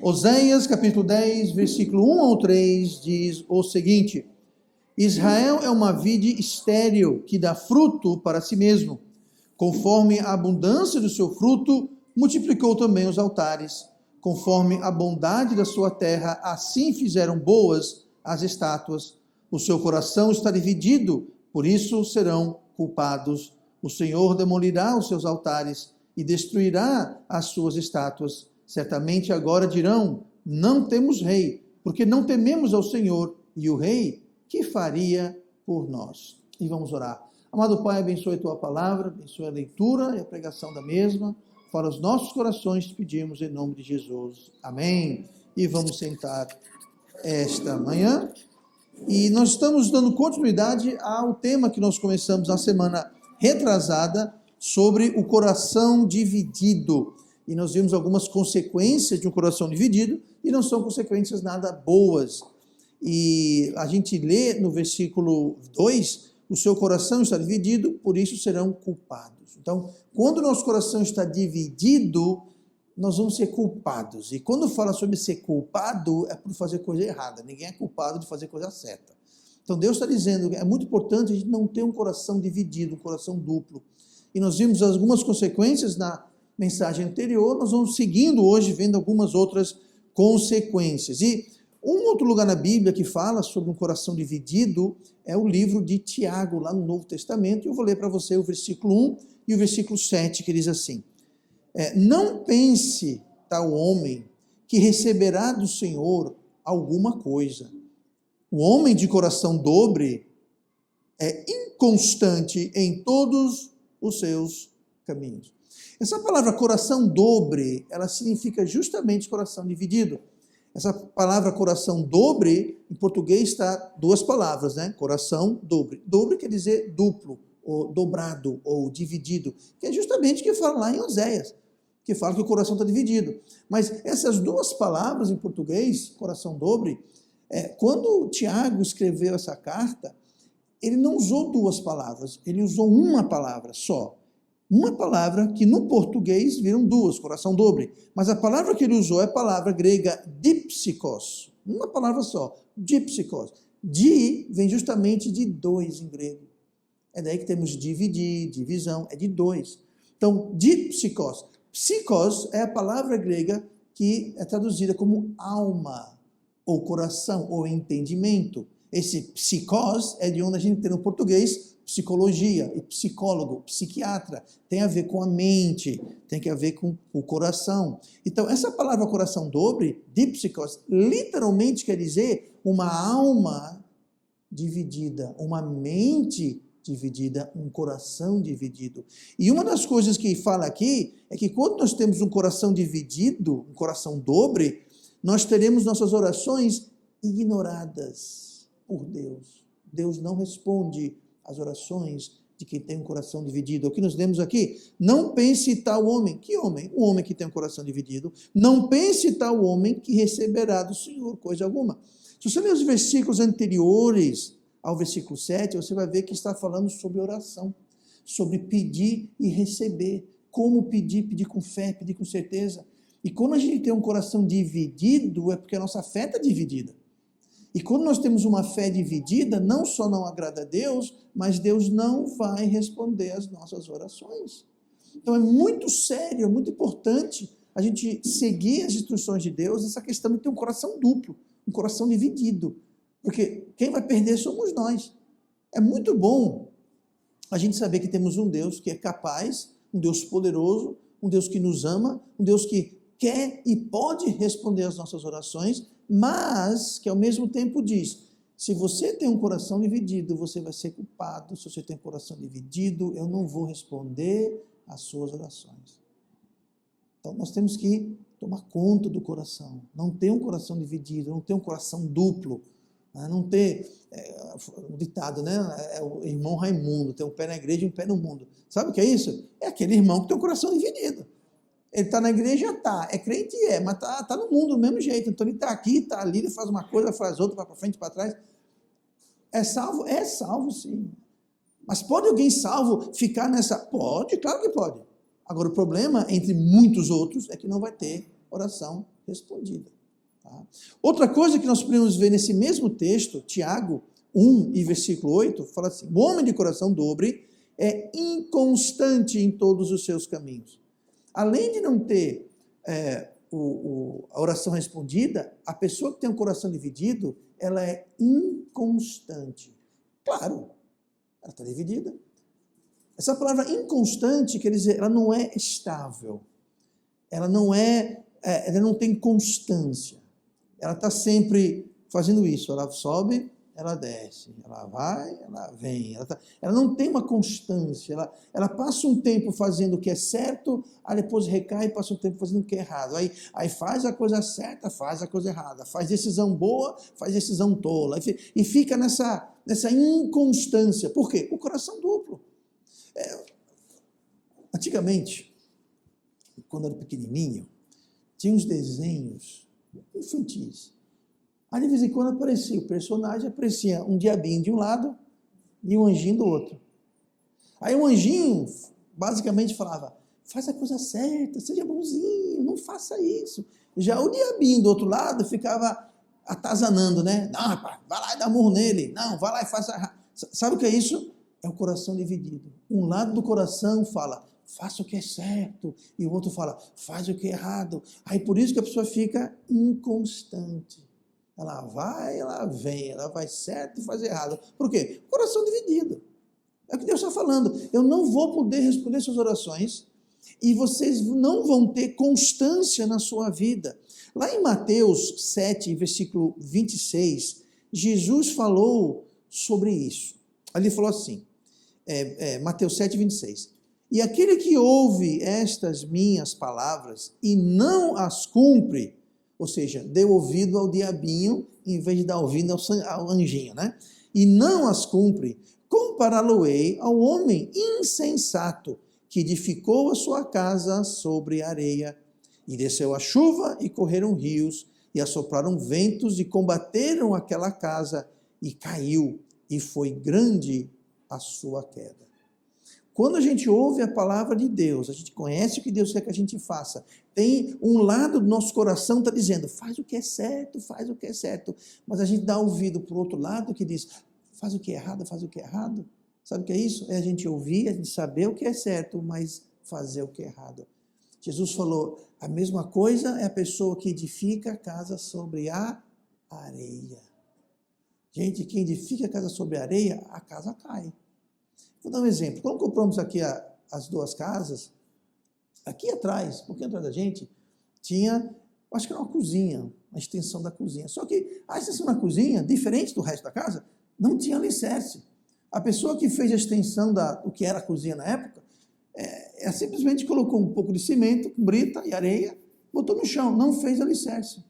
Oséias, capítulo 10, versículo 1 ao 3, diz o seguinte: Israel é uma vide estéril que dá fruto para si mesmo. Conforme a abundância do seu fruto, multiplicou também os altares. Conforme a bondade da sua terra, assim fizeram boas as estátuas. O seu coração está dividido, por isso serão culpados. O Senhor demolirá os seus altares e destruirá as suas estátuas. Certamente agora dirão: não temos rei, porque não tememos ao Senhor, e o rei, que faria por nós? E vamos orar. Amado Pai, abençoe a tua palavra, abençoe a leitura e a pregação da mesma. Para os nossos corações te pedimos em nome de Jesus. Amém. E vamos sentar esta manhã. E nós estamos dando continuidade ao tema que nós começamos na semana retrasada, sobre o coração dividido. E nós vimos algumas consequências de um coração dividido, e não são consequências nada boas. E a gente lê no versículo 2, o seu coração está dividido, por isso serão culpados. Então, quando o nosso coração está dividido, nós vamos ser culpados. E quando fala sobre ser culpado, é por fazer coisa errada. Ninguém é culpado de fazer coisa certa. Então, Deus está dizendo que é muito importante a gente não ter um coração dividido, um coração duplo. E nós vimos algumas consequências na mensagem anterior, nós vamos seguindo hoje, vendo algumas outras consequências. E um outro lugar na Bíblia que fala sobre um coração dividido é o livro de Tiago, lá no Novo Testamento. E eu vou ler para você o versículo 1 e o versículo 7, que diz assim: não pense tal homem que receberá do Senhor alguma coisa. O homem de coração dobre é inconstante em todos os seus caminhos. Essa palavra coração dobre, ela significa justamente coração dividido. Essa palavra coração dobre, em português está duas palavras, né? Coração dobre. Dobre quer dizer duplo, ou dobrado, ou dividido, que é justamente o que fala lá em Oséias, que fala que o coração está dividido. Mas essas duas palavras em português, coração dobre, quando Tiago escreveu essa carta, ele não usou duas palavras, ele usou uma palavra só. Uma palavra que no português viram duas, coração dobre. Mas a palavra que ele usou é a palavra grega dipsikos. Uma palavra só, dipsikos. Di vem justamente de dois em grego. É daí que temos dividir, divisão, é de dois. Então, dipsikos. Psikos é a palavra grega que é traduzida como alma, ou coração, ou entendimento. Esse psikos é de onde a gente tem no português psicologia e psicólogo, psiquiatra, tem a ver com a mente, tem a ver com o coração. Então, essa palavra coração dobre, dipsikos, literalmente quer dizer uma alma dividida, uma mente dividida, um coração dividido. E uma das coisas que fala aqui é que quando nós temos um coração dividido, um coração dobre, nós teremos nossas orações ignoradas por Deus. Deus não responde as orações de quem tem um coração dividido. O que nós lemos aqui? Não pense tal homem. Que homem? O homem que tem um coração dividido. Não pense tal homem que receberá do Senhor coisa alguma. Se você ler os versículos anteriores ao versículo 7, você vai ver que está falando sobre oração, sobre pedir e receber. Como pedir? Pedir com fé, pedir com certeza. E quando a gente tem um coração dividido, é porque a nossa fé está dividida. E quando nós temos uma fé dividida, não só não agrada a Deus, mas Deus não vai responder às nossas orações. Então é muito sério, é muito importante a gente seguir as instruções de Deus, essa questão de ter um coração duplo, um coração dividido. Porque quem vai perder somos nós. É muito bom a gente saber que temos um Deus que é capaz, um Deus poderoso, um Deus que nos ama, um Deus que quer e pode responder às nossas orações, mas que ao mesmo tempo diz: se você tem um coração dividido, você vai ser culpado. Se você tem um coração dividido, eu não vou responder às suas orações. Então nós temos que tomar conta do coração, não ter um coração dividido, não ter um coração duplo, não ter, o ditado, né? É o irmão Raimundo, tem um pé na igreja e um pé no mundo. Sabe o que é isso? É aquele irmão que tem um coração dividido. Ele está na igreja, tá. É crente, mas está no mundo do mesmo jeito. Então ele está aqui, está ali, ele faz uma coisa, faz outra, vai para frente, para trás. É salvo? É salvo, sim. Mas pode alguém salvo ficar nessa? Pode, claro que pode. Agora o problema, entre muitos outros, é que não vai ter oração respondida. Tá? Outra coisa que nós podemos ver nesse mesmo texto, Tiago 1 e versículo 8, fala assim: o homem de coração dobre é inconstante em todos os seus caminhos. Além de não ter a oração respondida, a pessoa que tem um coração dividido, ela é inconstante. Claro, ela está dividida. Essa palavra inconstante quer dizer, ela não é estável. Ela não tem constância. Ela está sempre fazendo isso. Ela sobe, ela desce. Ela vai, ela vem. Ela não tem uma constância. Ela passa um tempo fazendo o que é certo, aí depois recai e passa um tempo fazendo o que é errado. Aí faz a coisa certa, faz a coisa errada. Faz decisão boa, faz decisão tola. E fica nessa inconstância. Por quê? O coração duplo. Antigamente, quando eu era pequenininho, tinha uns desenhos infantis. Aí de vez em quando aparecia o personagem, aparecia um diabinho de um lado e um anjinho do outro. Aí o anjinho basicamente falava: faz a coisa certa, seja bonzinho, não faça isso. Já o diabinho do outro lado ficava atazanando, né? Não, rapaz, vai lá e dá murro nele. Não, vai lá e faça. Sabe o que é isso? É o coração dividido. Um lado do coração fala: faça o que é certo, e o outro fala: faz o que é errado. Aí por isso que a pessoa fica inconstante. Ela vai, ela vem, ela vai certo e faz errado. Por quê? Coração dividido. É o que Deus está falando. Eu não vou poder responder suas orações e vocês não vão ter constância na sua vida. Lá em Mateus 7, versículo 26, Jesus falou sobre isso. Ali falou assim, Mateus 7, 26. E aquele que ouve estas minhas palavras e não as cumpre, ou seja, deu ouvido ao diabinho em vez de dar ouvido ao anjinho, né? E não as cumpre, compará-lo-ei ao homem insensato que edificou a sua casa sobre areia, e desceu a chuva e correram rios, e assopraram ventos e combateram aquela casa, e caiu, e foi grande a sua queda. Quando a gente ouve a palavra de Deus, a gente conhece o que Deus quer que a gente faça, tem um lado do nosso coração que está dizendo, faz o que é certo, faz o que é certo, mas a gente dá ouvido para o outro lado que diz, faz o que é errado, faz o que é errado. Sabe o que é isso? É a gente ouvir, a gente saber o que é certo, mas fazer o que é errado. Jesus falou, a mesma coisa é a pessoa que edifica a casa sobre a areia. Gente, quem edifica a casa sobre a areia, a casa cai. Vou dar um exemplo. Quando compramos aqui as duas casas, aqui atrás, um pouquinho atrás da gente, tinha, acho que era uma cozinha, uma extensão da cozinha. Só que a extensão da cozinha, diferente do resto da casa, não tinha alicerce. A pessoa que fez a extensão do que era a cozinha na época, simplesmente colocou um pouco de cimento, brita e areia, botou no chão, não fez alicerce.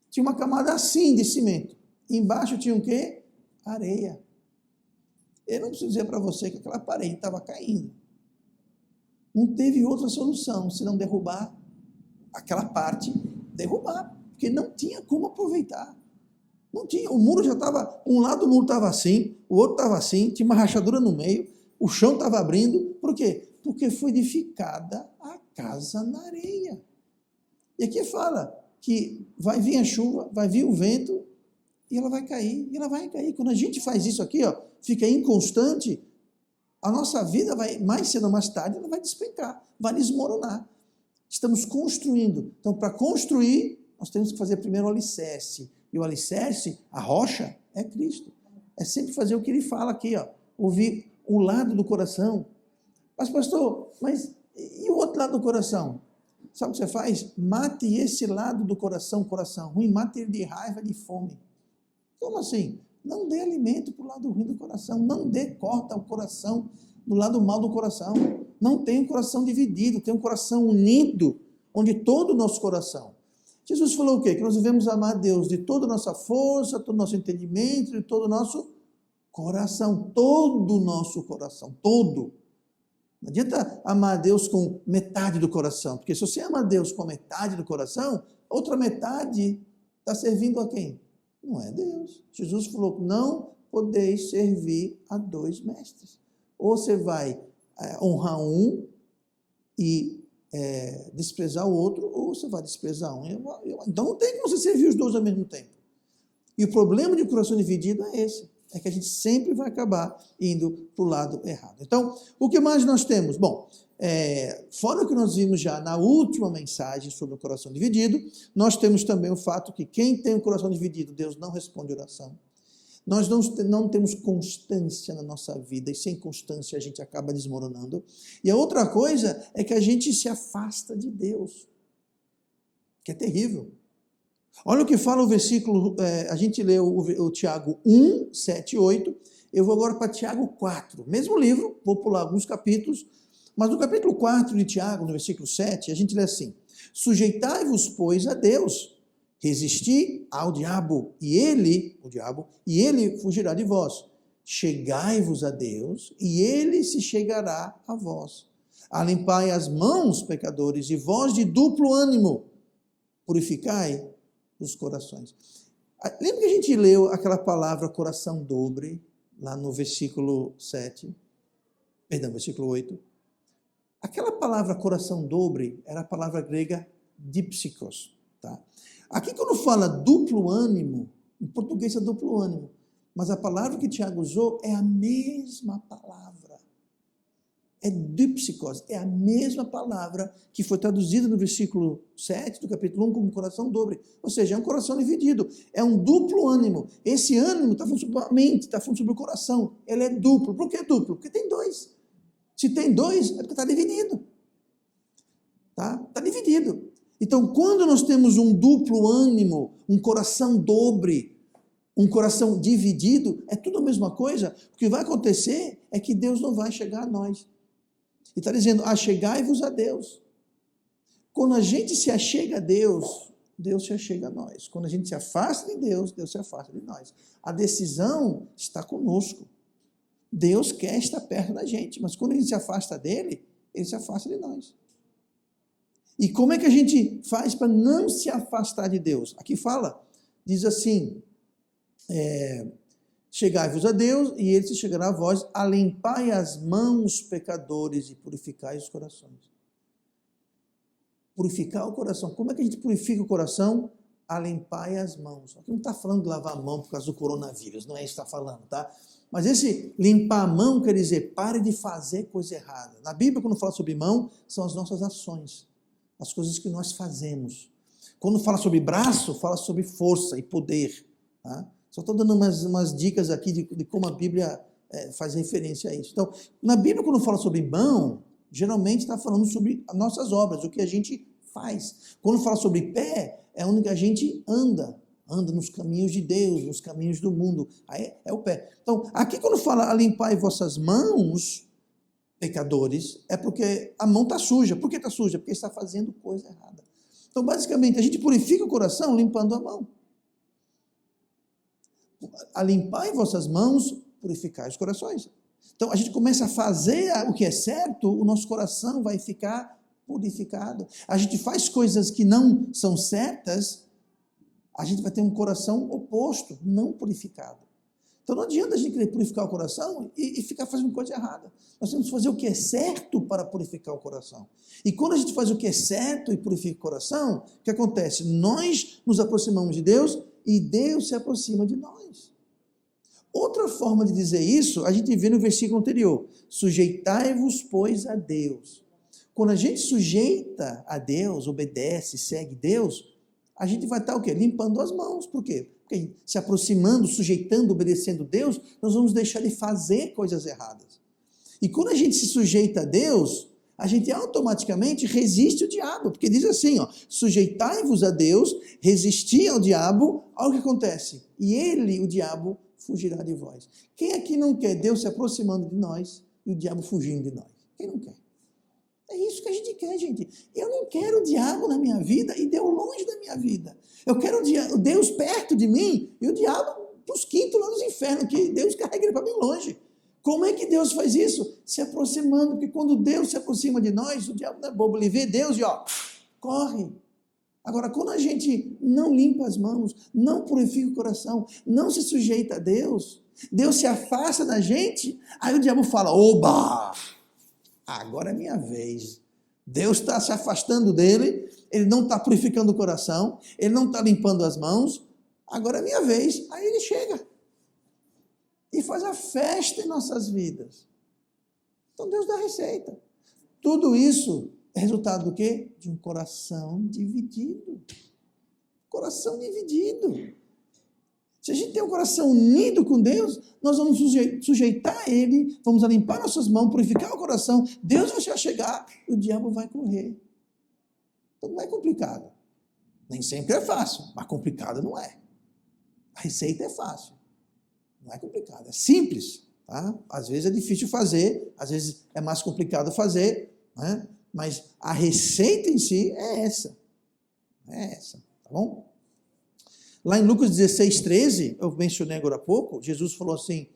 Tinha uma camada assim de cimento. Embaixo tinha o quê? Areia. Eu não preciso dizer para você que aquela parede estava caindo. Não teve outra solução, senão derrubar aquela parte, porque não tinha como aproveitar. Não tinha, o muro já estava, um lado do muro estava assim, o outro estava assim, tinha uma rachadura no meio, o chão estava abrindo, por quê? Porque foi edificada a casa na areia. E aqui fala que vai vir a chuva, vai vir o vento, e ela vai cair, e ela vai cair. Quando a gente faz isso aqui, fica inconstante, a nossa vida vai, mais cedo ou mais tarde, ela vai despencar, vai desmoronar. Estamos construindo. Então, para construir, nós temos que fazer primeiro o alicerce. E o alicerce, a rocha, é Cristo. É sempre fazer o que ele fala aqui, ouvir o lado do coração. Mas, pastor, e o outro lado do coração? Sabe o que você faz? Mate esse lado do coração ruim, mate ele de raiva, de fome. Como assim? Não dê alimento para o lado ruim do coração, corta o coração do lado mal do coração. Não tem um coração dividido, tem um coração unido, onde todo o nosso coração. Jesus falou o quê? Que nós devemos amar a Deus de toda a nossa força, todo o nosso entendimento, de todo o nosso coração, todo o nosso coração, todo. Não adianta amar a Deus com metade do coração, porque se você ama a Deus com metade do coração, outra metade está servindo a quem? Não é Deus. Jesus falou, não podeis servir a dois mestres. Ou você vai honrar um e desprezar o outro, ou você vai desprezar um? Então não tem como você servir os dois ao mesmo tempo. E o problema de um coração dividido é esse. É que a gente sempre vai acabar indo para o lado errado. Então, o que mais nós temos? Bom, fora o que nós vimos já na última mensagem sobre o coração dividido, nós temos também o fato que quem tem o coração dividido, Deus não responde oração. Nós não temos constância na nossa vida, e sem constância a gente acaba desmoronando. E a outra coisa é que a gente se afasta de Deus, que é terrível. Olha o que fala o versículo, a gente leu o Tiago 1, 7 e 8, eu vou agora para Tiago 4, mesmo livro, vou pular alguns capítulos, mas no capítulo 4 de Tiago, no versículo 7, a gente lê assim: sujeitai-vos, pois, a Deus, resisti ao diabo, e ele fugirá de vós. Chegai-vos a Deus, e ele se chegará a vós. Alimpai as mãos, pecadores, e vós de duplo ânimo, purificai os corações. Lembra que a gente leu aquela palavra coração dobre, lá no versículo 8? Aquela palavra coração dobre era a palavra grega dipsikos, tá? Aqui quando fala duplo ânimo, em português é duplo ânimo, mas a palavra que Tiago usou é a mesma palavra. É dipsikos, é a mesma palavra que foi traduzida no versículo 7 do capítulo 1 como coração dobre. Ou seja, é um coração dividido, é um duplo ânimo. Esse ânimo está falando sobre a mente, está falando sobre o coração. Ele é duplo. Por que duplo? Porque tem dois. Se tem dois, é porque está dividido. Está dividido. Então, quando nós temos um duplo ânimo, um coração dobre, um coração dividido, é tudo a mesma coisa. O que vai acontecer é que Deus não vai chegar a nós. E está dizendo, achegai-vos a Deus. Quando a gente se achega a Deus, Deus se achega a nós. Quando a gente se afasta de Deus, Deus se afasta de nós. A decisão está conosco. Deus quer estar perto da gente, mas quando a gente se afasta dele, ele se afasta de nós. E como é que a gente faz para não se afastar de Deus? Aqui fala, diz assim, chegai-vos a Deus, e ele se chegará a vós, alimpai as mãos, pecadores, e purificai os corações. Purificar o coração. Como é que a gente purifica o coração? Alimpai as mãos. Aqui não está falando de lavar a mão por causa do coronavírus, não é isso que está falando, tá? Mas esse limpar a mão quer dizer, pare de fazer coisa errada. Na Bíblia, quando fala sobre mão, são as nossas ações, as coisas que nós fazemos. Quando fala sobre braço, fala sobre força e poder, tá? Só estou dando umas dicas aqui de como a Bíblia faz referência a isso. Então, na Bíblia, quando fala sobre mão, geralmente está falando sobre as nossas obras, o que a gente faz. Quando fala sobre pé, é onde a gente anda nos caminhos de Deus, nos caminhos do mundo. Aí é o pé. Então, aqui quando fala limpai vossas mãos, pecadores, é porque a mão está suja. Por que está suja? Porque está fazendo coisa errada. Então, basicamente, a gente purifica o coração limpando a mão. Alimpai vossas mãos, purificai os corações. Então, a gente começa a fazer o que é certo, o nosso coração vai ficar purificado. A gente faz coisas que não são certas, a gente vai ter um coração oposto, não purificado. Então não adianta a gente querer purificar o coração e ficar fazendo coisa errada. Nós temos que fazer o que é certo para purificar o coração. E quando a gente faz o que é certo e purifica o coração, o que acontece? Nós nos aproximamos de Deus e Deus se aproxima de nós. Outra forma de dizer isso, a gente vê no versículo anterior. Sujeitai-vos, pois, a Deus. Quando a gente sujeita a Deus, obedece, segue Deus, a gente vai estar o quê? Limpando as mãos. Por quê? Porque se aproximando, sujeitando, obedecendo Deus, nós vamos deixar de fazer coisas erradas. E quando a gente se sujeita a Deus, a gente automaticamente resiste ao diabo, porque diz assim, ó, sujeitai-vos a Deus, resisti ao diabo, olha o que acontece. E ele, o diabo, fugirá de vós. Quem aqui não quer Deus se aproximando de nós e o diabo fugindo de nós? Quem não quer? É isso que a gente quer, gente. Eu não quero o diabo na minha vida e Deus longe da minha vida. Eu quero o Deus perto de mim e o diabo para os quintos lá nos infernos, que Deus carrega ele para bem longe. Como é que Deus faz isso? Se aproximando, porque quando Deus se aproxima de nós, o diabo não é bobo, ele vê Deus e ó, corre. Agora, quando a gente não limpa as mãos, não purifica o coração, não se sujeita a Deus, Deus se afasta da gente, aí o diabo fala, oba! Agora é minha vez, Deus está se afastando dele, ele não está purificando o coração, ele não está limpando as mãos, agora é minha vez. Aí ele chega e faz a festa em nossas vidas. Então Deus dá a receita. Tudo isso é resultado do quê? De um coração dividido. Coração dividido. Se a gente tem um coração unido com Deus, nós vamos sujeitar Ele, vamos limpar nossas mãos, purificar o coração, Deus vai chegar e o diabo vai correr. Então não é complicado. Nem sempre é fácil, mas complicado não é. A receita é fácil. Não é complicado, é simples. Tá? Às vezes é difícil fazer, às vezes é mais complicado fazer, né? Mas a receita em si é essa. É essa, tá bom? Lá em Lucas 16, 13, eu mencionei agora há pouco, Jesus falou assim,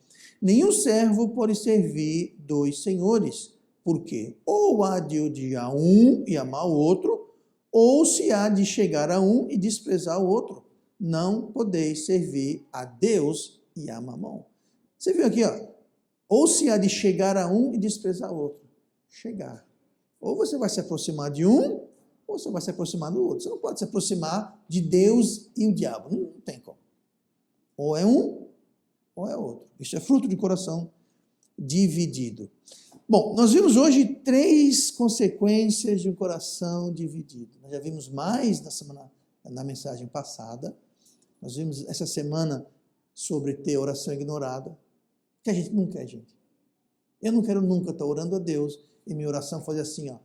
nenhum servo pode servir dois senhores, porque ou há de odiar um e amar o outro, ou se há de chegar a um e desprezar o outro. Não podeis servir a Deus e a Mamão. Você viu aqui, ó, ou se há de chegar a um e desprezar o outro. Chegar. Ou você vai se aproximar de um, ou você vai se aproximar do outro. Você não pode se aproximar de Deus e o diabo. Não tem como. Ou é um, ou é outro. Isso é fruto de coração dividido. Bom, nós vimos hoje 3 consequências de um coração dividido. Nós já vimos mais na mensagem passada. Nós vimos essa semana sobre ter oração ignorada. Que a gente não quer, gente. Eu não quero nunca estar orando a Deus e minha oração fazer assim, ó.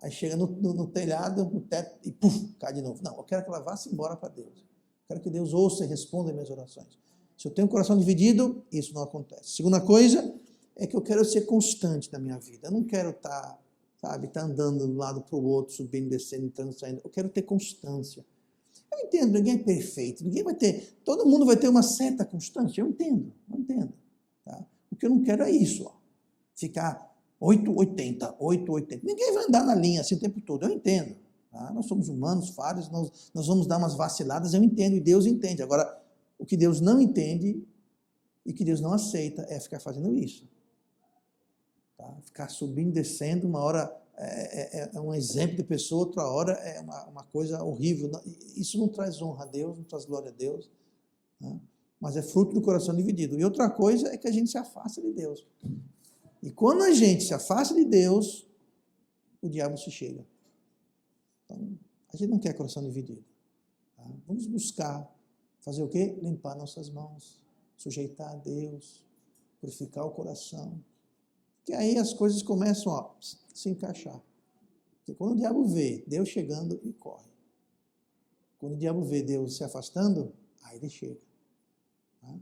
Aí chega no telhado, no teto e puf, cai de novo. Não, eu quero que ela vá-se embora para Deus. Eu quero que Deus ouça e responda as minhas orações. Se eu tenho um coração dividido, isso não acontece. Segunda coisa é que eu quero ser constante na minha vida. Eu não quero estar, andando de um lado para o outro, subindo, descendo, entrando, saindo. Eu quero ter constância. Eu entendo, ninguém é perfeito, todo mundo vai ter uma certa constância, eu entendo. Tá? O que eu não quero é isso, ó, ficar 880. Ninguém vai andar na linha assim o tempo todo, eu entendo. Tá? Nós somos humanos, falhos, nós vamos dar umas vaciladas, eu entendo, e Deus entende. Agora, o que Deus não entende e que Deus não aceita é ficar fazendo isso. Tá? Ficar subindo, descendo, uma hora é um exemplo de pessoa, outra hora é uma coisa horrível. Isso não traz honra a Deus, não traz glória a Deus, né? Mas é fruto do coração dividido. E outra coisa é que a gente se afasta de Deus. E quando a gente se afasta de Deus, o diabo se chega. Então, a gente não quer coração dividido. Tá? Vamos buscar fazer o quê? Limpar nossas mãos, sujeitar a Deus, purificar o coração. Que aí as coisas começam a se encaixar. Porque quando o diabo vê Deus chegando, ele corre. Quando o diabo vê Deus se afastando, aí ele chega. Tá?